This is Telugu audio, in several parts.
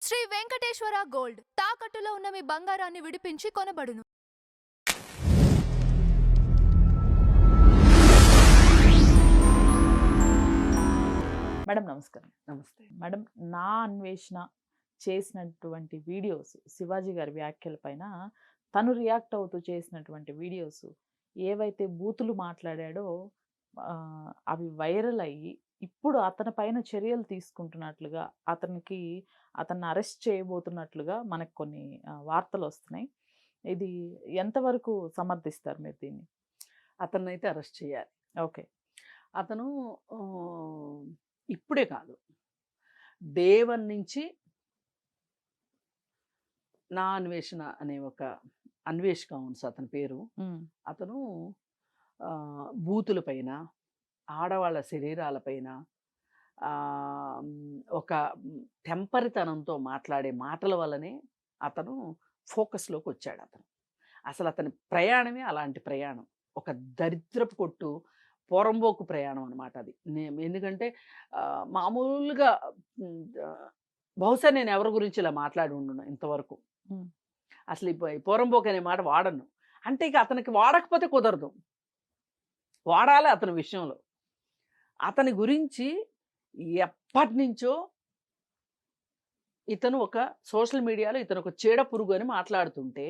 శ్రీ వెంకటేశ్వర గోల్డ్ తాకట్టులో ఉన్న మీ బంగారాన్ని విడిపించి కొనబడును. మేడం నమస్కారం. నమస్తే. మేడం, నా అన్వేషణ చేసినటువంటి వీడియోస్, శివాజీ గారి వ్యాఖ్యల పైన తను రియాక్ట్ అవుతూ చేసినటువంటి వీడియోస్ ఏవైతే బూతులు మాట్లాడాడో అవి వైరల్ అయ్యి ఇప్పుడు అతని పైన చర్యలు తీసుకుంటున్నట్లుగా, అతన్ని అరెస్ట్ చేయబోతున్నట్లుగా మనకు కొన్ని వార్తలు వస్తున్నాయి. ఇది ఎంతవరకు సమర్థిస్తారు మీరు దీన్ని? అతన్నైతే అరెస్ట్ చేయాలి. ఓకే. అతను ఇప్పుడే కాదు, డే 1 నుంచి నా అన్వేషణ అనే ఒక అన్వేష్ కౌన్స్ అతని పేరు. అతను బూతుల పైన, ఆడవాళ్ళ శరీరాలపైన ఒక టెంపరితనంతో మాట్లాడే మాటల వల్లనే అతను ఫోకస్లోకి వచ్చాడు. అసలు అతని ప్రయాణమే అలాంటి ప్రయాణం, ఒక దరిద్రపు కొట్టు పోరంబోకు ప్రయాణం అనమాట అది. ఎందుకంటే మామూలుగా బహుశా నేను ఎవరి గురించి ఇలా మాట్లాడి ఉండును ఇంతవరకు. అసలు ఈ పోరంబోకు అనే మాట వాడను అంటే ఇక అతనికి వాడకపోతే కుదరదు, వాడాలి. అతని విషయంలో అతని గురించి ఎప్పటి నుంచో ఇతను ఒక సోషల్ మీడియాలో ఇతను ఒక చీడ పురుగు అని మాట్లాడుతుంటే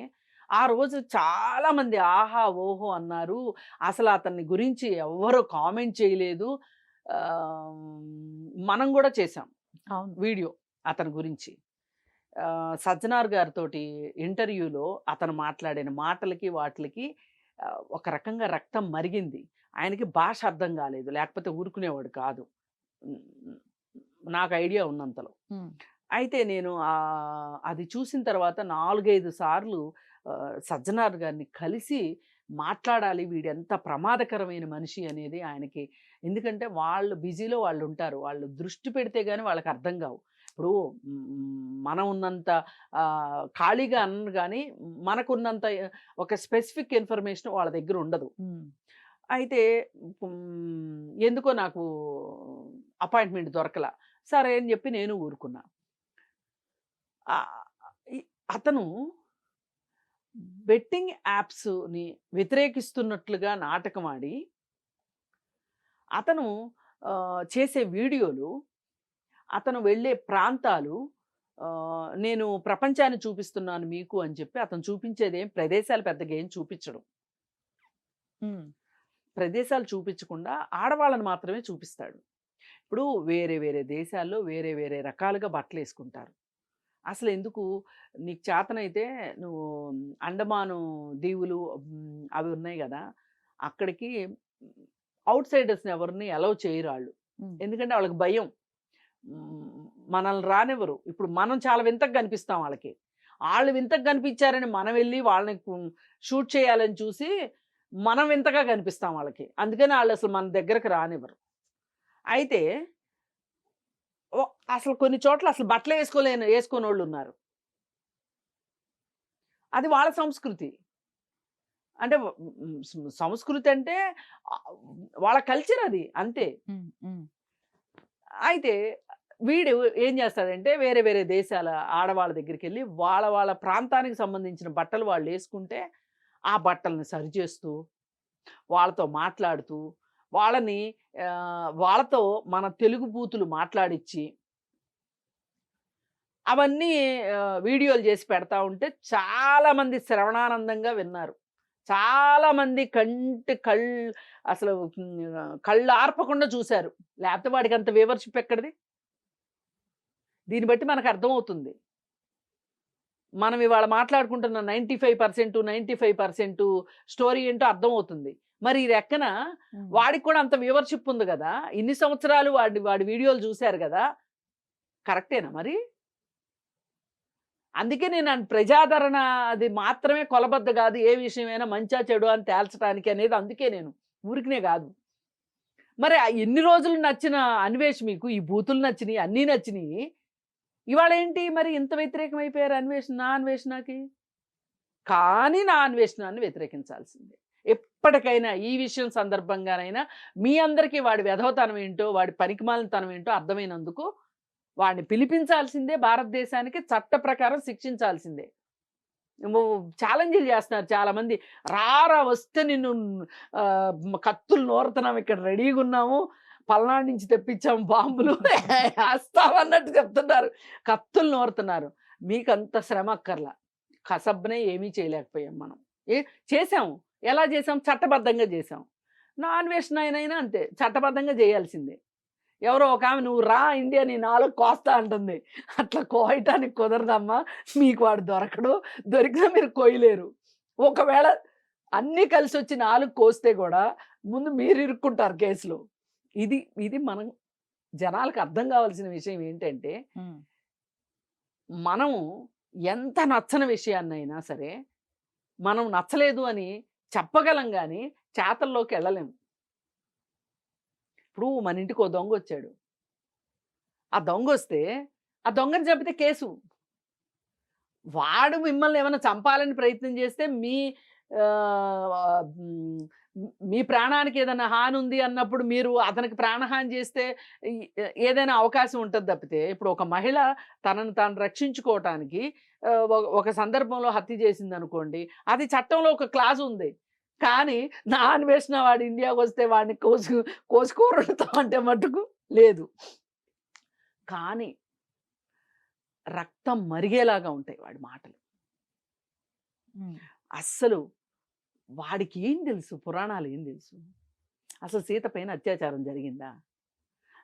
ఆ రోజు చాలామంది ఆహా ఓహో అన్నారు. అసలు అతన్ని గురించి ఎవరు కామెంట్ చేయలేదు. మనం కూడా చేసాం వీడియో అతని గురించి. సజ్జనార్ గారితో ఇంటర్వ్యూలో అతను మాట్లాడిన మాటలకి వాటికి ఒక రకంగా రక్తం మరిగింది. ఆయనకి భాష అర్థం కాలేదు, లేకపోతే ఊరుకునేవాడు కాదు నాకు ఐడియా ఉన్నంతలో. అయితే నేను అది చూసిన తర్వాత 4-5 సార్లు సజ్జనార్ గారిని కలిసి మాట్లాడాలి, వీడు ఎంత ప్రమాదకరమైన మనిషి అనేది ఆయనకి. ఎందుకంటే వాళ్ళు బిజీలో వాళ్ళు ఉంటారు, వాళ్ళు దృష్టి పెడితే కానీ వాళ్ళకి అర్థం కావు. ఇప్పుడు మనం ఉన్నంత ఖాళీగా అన్నారు కానీ మనకున్నంత ఒక స్పెసిఫిక్ ఇన్ఫర్మేషన్ వాళ్ళ దగ్గర ఉండదు. అయితే ఎందుకో నాకు అపాయింట్మెంట్ దొరకలా, సరే అని చెప్పి నేను ఊరుకున్నా. అతను బెట్టింగ్ యాప్స్ని వ్యతిరేకిస్తున్నట్లుగా నాటకం ఆడి అతను చేసే వీడియోలు, అతను వెళ్ళే ప్రాంతాలు, నేను ప్రపంచాన్ని చూపిస్తున్నాను మీకు అని చెప్పి అతను చూపించేది ప్రదేశాలు పెద్దగా ఏం చూపించడం. ప్రదేశాలు చూపించకుండా ఆడవాళ్ళని మాత్రమే చూపిస్తాడు. ఇప్పుడు వేరే వేరే దేశాల్లో వేరే వేరే రకాలుగా బట్టలు వేసుకుంటారు. అసలు ఎందుకు నీకు చేతనైతే నువ్వు అండమాను దీవులు అవి ఉన్నాయి కదా, అక్కడికి అవుట్ సైడర్స్ని ఎవరిని అలౌ చేయరు వాళ్ళు. ఎందుకంటే వాళ్ళకి భయం, మనల్ని రానివ్వరు. ఇప్పుడు మనం చాలా వింతగా కనిపిస్తాం వాళ్ళకి, వాళ్ళు వింతగా కనిపించారని మనం వెళ్ళి వాళ్ళని షూట్ చేయాలని చూసి మనం వింతగా కనిపిస్తాం వాళ్ళకి. అందుకని వాళ్ళు అసలు మన దగ్గరకు రానివ్వరు. అయితే అసలు కొన్ని చోట్ల అసలు బట్టలు వేసుకొని వాళ్ళు ఉన్నారు. అది వాళ్ళ సంస్కృతి. అంటే సంస్కృతి అంటే వాళ్ళ కల్చర్ అది, అంతే. అయితే వీడు ఏం చేస్తాడంటే వేరే వేరే దేశాల ఆడవాళ్ళ దగ్గరికి వెళ్ళి వాళ్ళ ప్రాంతానికి సంబంధించిన బట్టలు వాళ్ళు వేసుకుంటే ఆ బట్టల్ని సరిచేస్తూ, వాళ్ళతో మాట్లాడుతూ, వాళ్ళతో మన తెలుగు బూతులు మాట్లాడించి అవన్నీ వీడియోలు చేసి పెడతా ఉంటే చాలామంది శ్రవణానందంగా విన్నారు. చాలామంది అసలు కళ్ళు ఆర్పకుండా చూశారు. లేకపోతే వాడికి అంత వ్యూవర్షిప్ ఎక్కడిది? దీన్ని బట్టి మనకు అర్థమవుతుంది. మనం ఇవాళ మాట్లాడుకుంటున్న 95% స్టోరీ ఏంటో అర్థమవుతుంది. మరి ఇది ఎక్కన వాడికి కూడా అంత వ్యూవర్షిప్ ఉంది కదా, ఇన్ని సంవత్సరాలు వాడి వీడియోలు చూశారు కదా, కరెక్టేనా మరి? అందుకే నేను ప్రజాదరణ అది మాత్రమే కొలబద్ద కాదు, ఏ విషయమైనా మంచా చెడు అని తేల్చడానికి అనేది. అందుకే నేను ఊరికినే కాదు. మరి ఎన్ని రోజులు నచ్చిన అన్వేష్ మీకు ఈ బూతులు నచ్చినాయి, అన్నీ నచ్చినాయి, ఇవాళ ఏంటి మరి ఇంత వ్యతిరేకం అయిపోయారు నా అన్వేషణకి? కానీ నా అన్వేషణాన్ని వ్యతిరేకించాల్సిందే. ఎప్పటికైనా ఈ విషయం సందర్భంగానైనా మీ అందరికీ వాడి వెధవతనం ఏంటో, వాడి పనికిమాలినతనం ఏంటో అర్థమైనందుకు వాడిని పిలిపించాల్సిందే, భారతదేశానికి చట్ట ప్రకారం శిక్షించాల్సిందే. ఛాలెంజ్లు చేస్తున్నారు చాలామంది. రారా వస్తే నిన్ను కత్తులు నూరుతున్నాం, ఇక్కడ రెడీగా ఉన్నాము, పల్నాడు నుంచి తెప్పించాము బాంబులు వేస్తామన్నట్టు చెప్తున్నారు, కత్తులు నూరుతున్నారు. మీకు అంత శ్రమ అక్కర్లా, కసబ్నే ఏమీ చేయలేకపోయాం మనం. చేసాము, ఎలా చేసాం? చట్టబద్ధంగా చేసాం. నాన్వేషణ అయినా అంతే, చట్టబద్ధంగా చేయాల్సిందే. ఎవరో ఒక ఆమె నువ్వు రా ఇండియా నీ 4 కోస్తా అంటుంది. అట్లా కోయటానికి కుదరదమ్మా, మీకు వాడు దొరకడు, దొరికినా మీరు కోయలేరు. ఒకవేళ అన్నీ కలిసి వచ్చి 4 కోస్తే కూడా ముందు మీరు ఇరుక్కుంటారు కేసులో. ఇది మనం జనాలకు అర్థం కావాల్సిన విషయం ఏంటంటే, మనము ఎంత నచ్చని విషయాన్నైనా సరే మనం నచ్చలేదు అని చెప్పగలం, కానీ చేతల్లోకి వెళ్ళలేము. ఇప్పుడు మన ఇంటికి ఓ దొంగ వచ్చాడు, ఆ దొంగ వస్తే ఆ దొంగని చంపితే కేసు. వాడు మిమ్మల్ని ఏమైనా చంపాలని ప్రయత్నం చేస్తే మీ ప్రాణానికి ఏదైనా హాని ఉంది అన్నప్పుడు మీరు అతనికి ప్రాణహాని చేస్తే ఏదైనా అవకాశం ఉంటుంది తప్పితే, ఇప్పుడు ఒక మహిళ తనను తాను రక్షించుకోవటానికి ఒక సందర్భంలో హత్య చేసింది అనుకోండి, అది చట్టంలో ఒక క్లాజ్ ఉంది. కానీ నాన్వేషణ వాడు ఇండియాకి వస్తే వాడిని కోసుకోరుతాం అంటే మటుకు లేదు. కానీ రక్తం మరిగేలాగా ఉంటాయి వాడి మాటలు. అస్సలు వాడికి ఏం తెలుసు, పురాణాలు ఏం తెలుసు? అసలు సీత పైన అత్యాచారం జరిగిందా?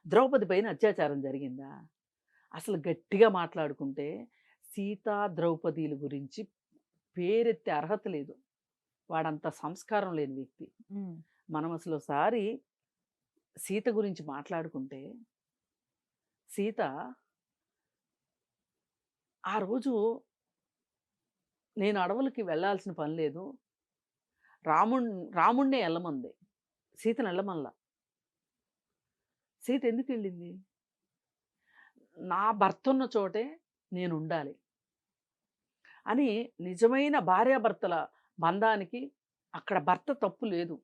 ద్రౌపది పైన అత్యాచారం జరిగిందా? అసలు గట్టిగా మాట్లాడుకుంటే సీతా ద్రౌపదీల గురించి పేరెత్తే అర్హత లేదు. వాడంత సంస్కారం లేని వ్యక్తి. మనం అసలు ఒకసారి సీత గురించి మాట్లాడుకుంటే, సీత ఆ రోజు నేను అడవులకి వెళ్ళాల్సిన పని లేదు, రాముణ్ణే వెళ్ళమంది, సీతను వెళ్ళమల్లా. సీత ఎందుకు వెళ్ళింది? నా భర్త ఉన్న చోటే నేను ఉండాలి అని. నిజమైన భార్యాభర్తల బంధానికి అక్కడ భర్త తప్పు లేదు,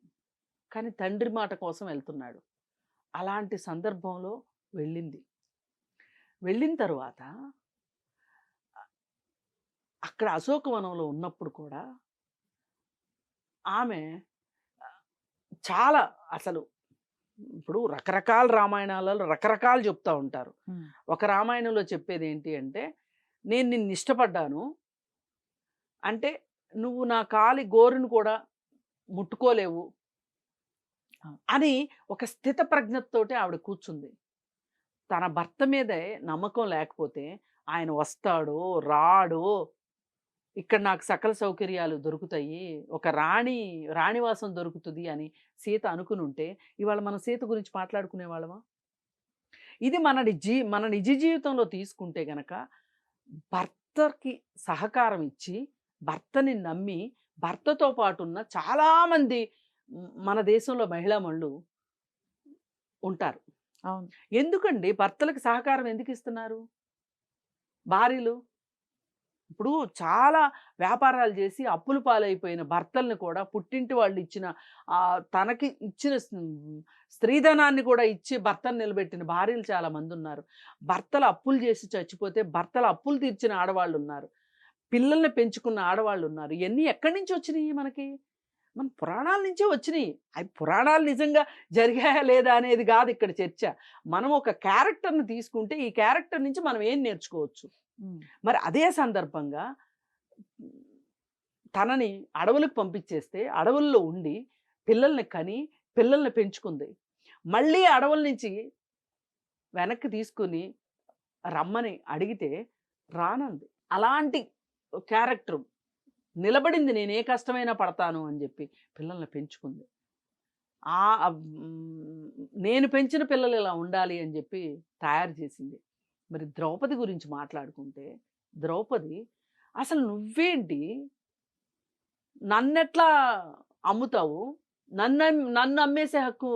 కానీ తండ్రి మాట కోసం వెళ్తున్నాడు. అలాంటి సందర్భంలో వెళ్ళిన తర్వాత అక్కడ అశోకవనంలో ఉన్నప్పుడు కూడా ఆమె చాలా అసలు ఇప్పుడు రకరకాల రామాయణాలలో రకరకాలు చెప్తూ ఉంటారు. ఒక రామాయణంలో చెప్పేది ఏంటి అంటే, నేను నిన్ను ఇష్టపడ్డాను అంటే నువ్వు నా కాలి గోరును కూడా ముట్టుకోలేవు అని ఒక స్థిత ప్రజ్ఞతతోటి ఆవిడ కూర్చుంది. తన భర్త మీదే నమ్మకం లేకపోతే ఆయన వస్తాడో రాడో, ఇక్కడ నాకు సకల సౌకర్యాలు దొరుకుతాయి, ఒక రాణివాసం దొరుకుతుంది అని సీత అనుకుని ఉంటే ఇవాళ మనం సీత గురించి మాట్లాడుకునే వాళ్ళమా? ఇది మన నిజ జీవితంలో తీసుకుంటే గనక భర్తకి సహకారం ఇచ్చి భర్తని నమ్మి భర్తతో పాటు ఉన్న చాలామంది మన దేశంలో మహిళామణులు ఉంటారు. అవును. ఎందుకండి భర్తలకు సహకారం ఎందుకు ఇస్తున్నారు భార్యలు? ఇప్పుడు చాలా వ్యాపారాలు చేసి అప్పులు పాలైపోయిన భర్తల్ని కూడా పుట్టింటి వాళ్ళు ఇచ్చిన తనకి ఇచ్చిన స్త్రీధనాన్ని కూడా ఇచ్చి భర్తను నిలబెట్టిన భార్యలు చాలామంది ఉన్నారు. భర్తలు అప్పులు చేసి చచ్చిపోతే భర్తల అప్పులు తీర్చిన ఆడవాళ్ళు ఉన్నారు, పిల్లల్ని పెంచుకున్న ఆడవాళ్ళు ఉన్నారు. ఇవన్నీ ఎక్కడి నుంచి వచ్చినాయి? మన పురాణాల నుంచే వచ్చినాయి. అవి పురాణాలు నిజంగా జరిగాయా లేదా అనేది కాదు ఇక్కడ చర్చ. మనం ఒక క్యారెక్టర్ని తీసుకుంటే ఈ క్యారెక్టర్ నుంచి మనం ఏం నేర్చుకోవచ్చు? మరి అదే సందర్భంగా తనని అడవులకు పంపించేస్తే అడవుల్లో ఉండి పిల్లల్ని కని పిల్లల్ని పెంచుకుంది. మళ్ళీ అడవుల నుంచి వెనక్కి తీసుకుని రమ్మని అడిగితే రానంది. అలాంటి క్యారెక్టర్ నిలబడింది, నేను ఏ కష్టమైనా పడతాను అని చెప్పి పిల్లల్ని పెంచుకుంది. నేను పెంచిన పిల్లలు ఇలా ఉండాలి అని చెప్పి తయారు చేసింది. మరి ద్రౌపది గురించి మాట్లాడుకుంటే, ద్రౌపది అసలు నువ్వేంటి, నన్నెట్లా అమ్ముతావు, నన్ను అమ్మేసే హక్కు,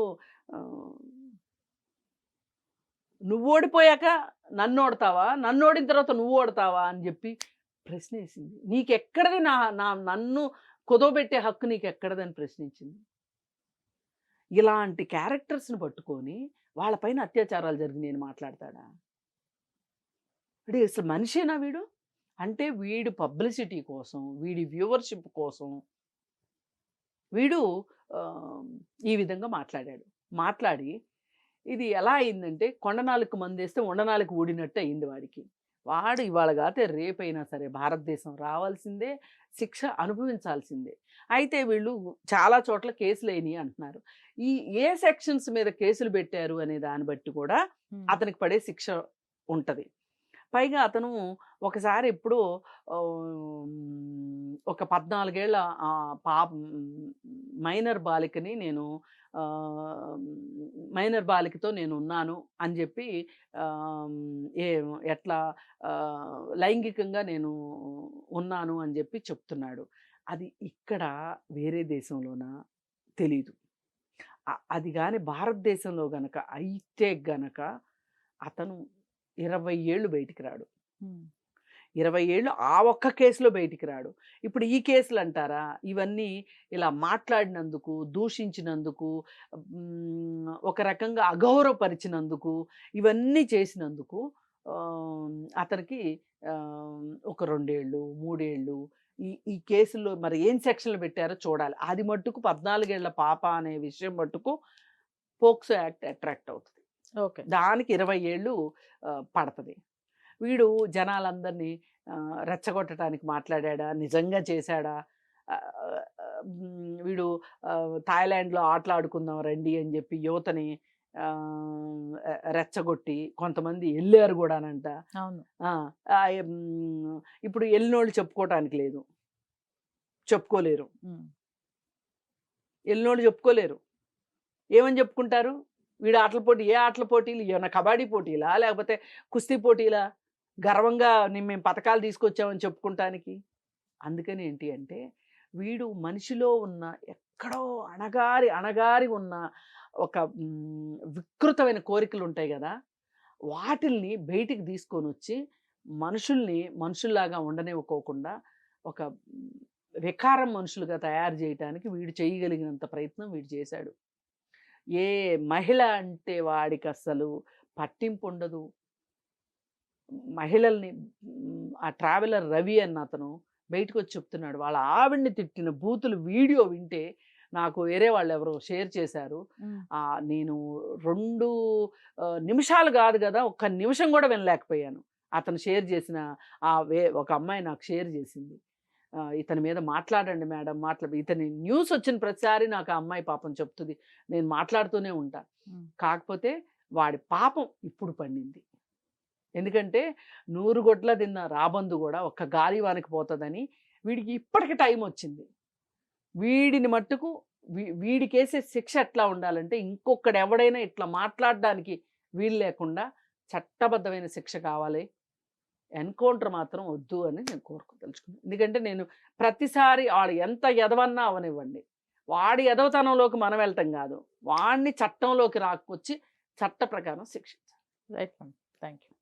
నువ్వు ఓడిపోయాక నన్ను ఓడతావా, నన్ను ఓడిన తర్వాత నువ్వు ఓడతావా అని చెప్పి ప్రశ్న వేసింది. నీకెక్కడది నన్ను కుదవబెట్టే హక్కు నీకెక్కడదని ప్రశ్నించింది. ఇలాంటి క్యారెక్టర్స్ని పట్టుకొని వాళ్ళపైన అత్యాచారాలు జరిగి నేను మాట్లాడతాడా? అంటే అసలు మనిషేనా వీడు? అంటే వీడు పబ్లిసిటీ కోసం, వీడి వ్యూవర్‌షిప్ కోసం వీడు ఈ విధంగా మాట్లాడాడు. మాట్లాడి ఇది ఎలా అయిందంటే కొండ నాలుకకు మందేస్తే ఉండ నాలుక ఊడినట్టు అయింది వాడికి. వాడు ఇవాళ కాతే రేపైనా సరే భారతదేశం రావాల్సిందే, శిక్ష అనుభవించాల్సిందే. అయితే వీళ్ళు చాలా చోట్ల కేసులేనియి అంటున్నారు. ఈ ఏ సెక్షన్స్ మీద కేసులు పెట్టారు అనే దాన్ని బట్టి కూడా అతనికి పడే శిక్ష ఉంటది. పైగా అతను ఒకసారి ఎప్పుడో ఒక 14 ఏళ్ల మైనర్ బాలికని నేను మైనర్ బాలికతో నేనున్నాను అని చెప్పి ఏ ఎట్లా లైంగికంగా నేను ఉన్నాను అని చెప్పి చెప్తున్నాడు. అది ఇక్కడ వేరే దేశంలోనా తెలీదు. అది గాని భారతదేశంలో గనక అయితే గనక అతను 20 ఏళ్ళు బయటికి రాడు. 20 ఏళ్ళు ఆ ఒక్క కేసులో బయటికి రాడు. ఇప్పుడు ఈ కేసులు అంటారా? ఇవన్నీ ఇలా మాట్లాడినందుకు, దూషించినందుకు, ఒక రకంగా అగౌరవపరిచినందుకు, ఇవన్నీ చేసినందుకు అతనికి ఒక 2 ఏళ్ళు, 3 ఏళ్ళు ఈ కేసుల్లో మరి ఏం సెక్షన్లు పెట్టారో చూడాలి. అది మట్టుకు 14 ఏళ్ల పాప అనే విషయం మట్టుకు పోక్సో యాక్ట్ అట్రాక్ట్ అవుతది. ఓకే. దానికి 20 ఏళ్ళు పడతది. వీడు జనాలందరినీ రెచ్చగొట్టడానికి మాట్లాడాడా? నిజంగా చేశాడా? వీడు థాయిలాండ్‌లో ఆటలాడుకుందాం రండి అని చెప్పి యువతని రెచ్చగొట్టి కొంతమంది ఎళ్ళారు గూడానంట. అవును. ఇప్పుడు ఎళ్ళినోళ్ళు చెప్పుకోవటానికి లేదు. చెప్పుకోలేరు. ఎళ్ళినోళ్ళు చెప్పుకోలేరు. ఏమని చెప్పుకుంటారు? వీడు ఆటల పోటీ ఏ ఆటల పోటీలు? ఏమన్నా కబడ్డీ పోటీలా? లేకపోతే కుస్తీ పోటీలా? గర్వంగా మేము పతకాలు తీసుకొచ్చామని చెప్పుకుంటానికి. అందుకని ఏంటి అంటే వీడు మనిషిలో ఉన్న ఎక్కడో అణగారి ఉన్న ఒక వికృతమైన కోరికలు ఉంటాయి కదా, వాటిల్ని బయటికి తీసుకొని వచ్చి మనుషుల్ని మనుషుల్లాగా ఉండనివ్వకోకుండా ఒక వికారం మనుషులుగా తయారు చేయటానికి వీడు చేయగలిగినంత ప్రయత్నం వీడు చేశాడు. ఏ మహిళ అంటే వాడికి అస్సలు పట్టింపు ఉండదు. మహిళల్ని ఆ ట్రావెలర్ రవి అన్న అతను బయటకు వచ్చి చెప్తున్నాడు. వాళ్ళ ఆవిడ్ని తిట్టిన బూతులు వీడియో వింటే నాకు వేరే వాళ్ళు ఎవరో షేర్ చేశారు. నేను 2 నిమిషాలు కాదు కదా, ఒక్క నిమిషం కూడా వినలేకపోయాను. అతను షేర్ చేసిన ఒక అమ్మాయి నాకు షేర్ చేసింది. ఇతని మీద మాట్లాడండి మేడం, ఇతని న్యూస్ వచ్చిన ప్రతిసారి నాకు ఆ అమ్మాయి పాపం చెప్తుంది. నేను మాట్లాడుతూనే ఉంటా. కాకపోతే వాడి పాపం ఇప్పుడు పండింది. ఎందుకంటే 100 గొడ్ల తిన్న రాబందు కూడా ఒక్క గాలివానికి పోతుందని వీడికి ఇప్పటికి టైం వచ్చింది. వీడిని మట్టుకు వీడికేసే శిక్ష ఎట్లా ఉండాలంటే ఇంకొకడు ఎవడైనా ఇట్లా మాట్లాడడానికి వీలు లేకుండా చట్టబద్ధమైన శిక్ష కావాలి. ఎన్కౌంటర్ మాత్రం వద్దు అని నేను కోరుకోదలుచుకున్నాను. ఎందుకంటే నేను ప్రతిసారి వాడు ఎంత ఎదవన్నా అవనివ్వండి, వాడి ఎదవతనంలోకి మనం వెళ్ళటం కాదు, వాడిని చట్టంలోకి రాకొచ్చి చట్ట ప్రకారం శిక్షించాలి. Right ma'am. Thank you.